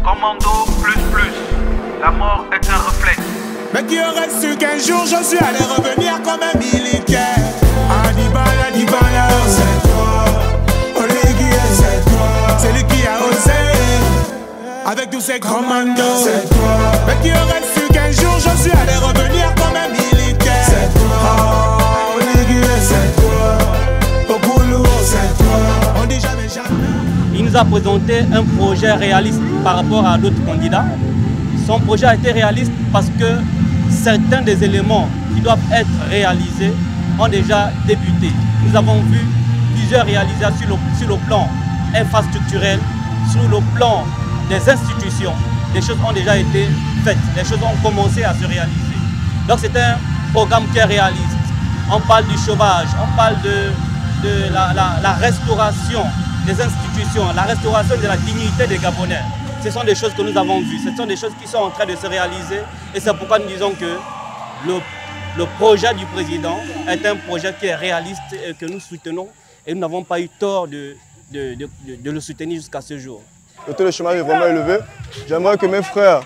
Commando plus, la mort est un réflexe. Mais qui aurait su qu'un jour je suis allé revenir comme un militaire. Adibala, c'est toi. Oligui, c'est toi. C'est lui qui a osé. Avec tous ces commandos, c'est toi. Mais qui aurait su qu'un jour je suis allé revenir comme un militaire. C'est toi. Oligui, c'est toi. Opoulou, c'est toi. On dit jamais. Il nous a présenté un projet réaliste par rapport à d'autres candidats. Son projet a été réaliste parce que certains des éléments qui doivent être réalisés ont déjà débuté. Nous avons vu plusieurs réalisations sur le plan infrastructurel, sur le plan des institutions. Les choses ont déjà été faites, les choses ont commencé à se réaliser. Donc c'est un programme qui est réaliste. On parle du chômage, on parle de la restauration des institutions, la restauration de la dignité des Gabonais. Ce sont des choses que nous avons vues, ce sont des choses qui sont en train de se réaliser et c'est pourquoi nous disons que le projet du président est un projet qui est réaliste et que nous soutenons et nous n'avons pas eu tort de le soutenir jusqu'à ce jour. Le taux de chômage est vraiment élevé. J'aimerais que mes frères,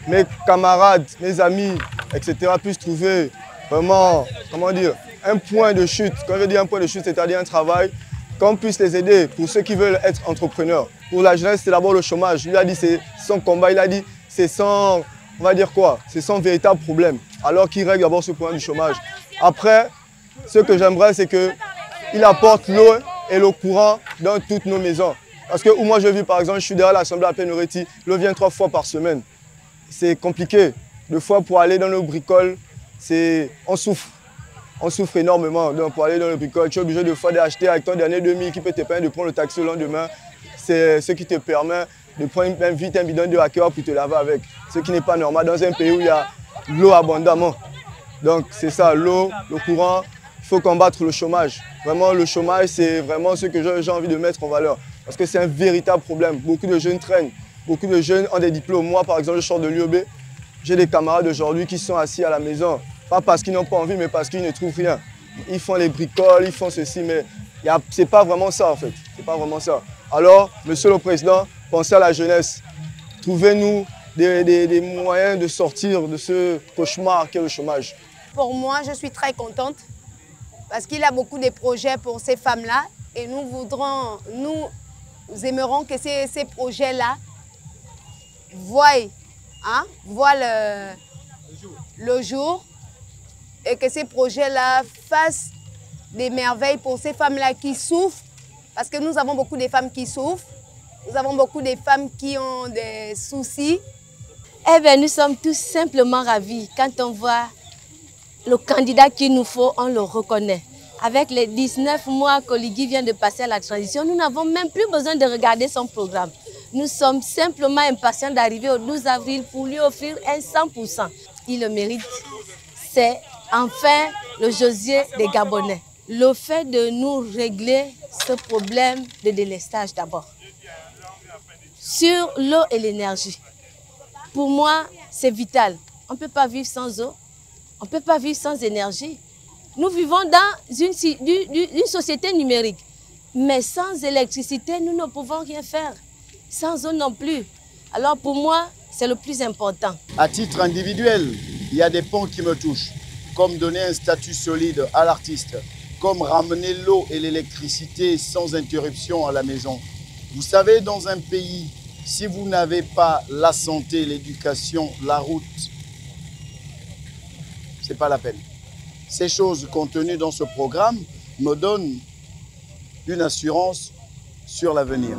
mes camarades, mes amis, etc. puissent trouver vraiment, comment dire, un point de chute. Quand je dis un point de chute, c'est-à-dire un travail, qu'on puisse les aider pour ceux qui veulent être entrepreneurs. Pour la jeunesse, c'est d'abord le chômage. Lui a dit c'est son combat, il a dit c'est son, on va dire quoi, c'est son véritable problème. Alors qu'il règle d'abord ce problème du chômage. Après, ce que j'aimerais, c'est qu'il apporte l'eau et le courant dans toutes nos maisons. Parce que où moi je vis, par exemple, je suis derrière l'Assemblée à Pénoretti, l'eau vient 3 fois par semaine. C'est compliqué. 2 fois pour aller dans nos bricoles, on souffre. On souffre énormément. Donc pour aller dans le bricole, tu es obligé de fois d'acheter avec ton dernier 2000 qui peut te permettre de prendre le taxi le lendemain. C'est ce qui te permet de prendre vite un bidon de hacker pour te laver avec. Ce qui n'est pas normal dans un pays où il y a l'eau abondamment. Donc c'est ça, l'eau, le courant, il faut combattre le chômage. Vraiment le chômage, c'est vraiment ce que j'ai envie de mettre en valeur. Parce que c'est un véritable problème. Beaucoup de jeunes traînent, beaucoup de jeunes ont des diplômes. Moi par exemple, je sors de l'UOB, j'ai des camarades aujourd'hui qui sont assis à la maison. Pas parce qu'ils n'ont pas envie, mais parce qu'ils ne trouvent rien. Ils font les bricoles, ils font ceci, mais ce n'est pas vraiment ça en fait. C'est pas vraiment ça. Alors, Monsieur le Président, pensez à la jeunesse. Trouvez-nous des moyens de sortir de ce cauchemar qu'est le chômage. Pour moi, je suis très contente parce qu'il a beaucoup de projets pour ces femmes-là et nous aimerons que ces projets-là voient le jour et que ces projets-là fassent des merveilles pour ces femmes-là qui souffrent, parce que nous avons beaucoup de femmes qui souffrent, nous avons beaucoup de femmes qui ont des soucis. Eh bien, nous sommes tous simplement ravis. Quand on voit le candidat qu'il nous faut, on le reconnaît. Avec les 19 mois qu'Oligui vient de passer à la transition, nous n'avons même plus besoin de regarder son programme. Nous sommes simplement impatients d'arriver au 12 avril pour lui offrir un 100%. Il le mérite. C'est enfin le Josier des Gabonais. Le fait de nous régler ce problème de délestage d'abord. Sur l'eau et l'énergie. Pour moi, c'est vital. On ne peut pas vivre sans eau. On ne peut pas vivre sans énergie. Nous vivons dans une société numérique. Mais sans électricité, nous ne pouvons rien faire. Sans eau non plus. Alors pour moi, c'est le plus important. À titre individuel, il y a des ponts qui me touchent. Comme donner un statut solide à l'artiste. Comme ramener l'eau et l'électricité sans interruption à la maison. Vous savez, dans un pays, si vous n'avez pas la santé, l'éducation, la route, ce n'est pas la peine. Ces choses contenues dans ce programme me donnent une assurance sur l'avenir.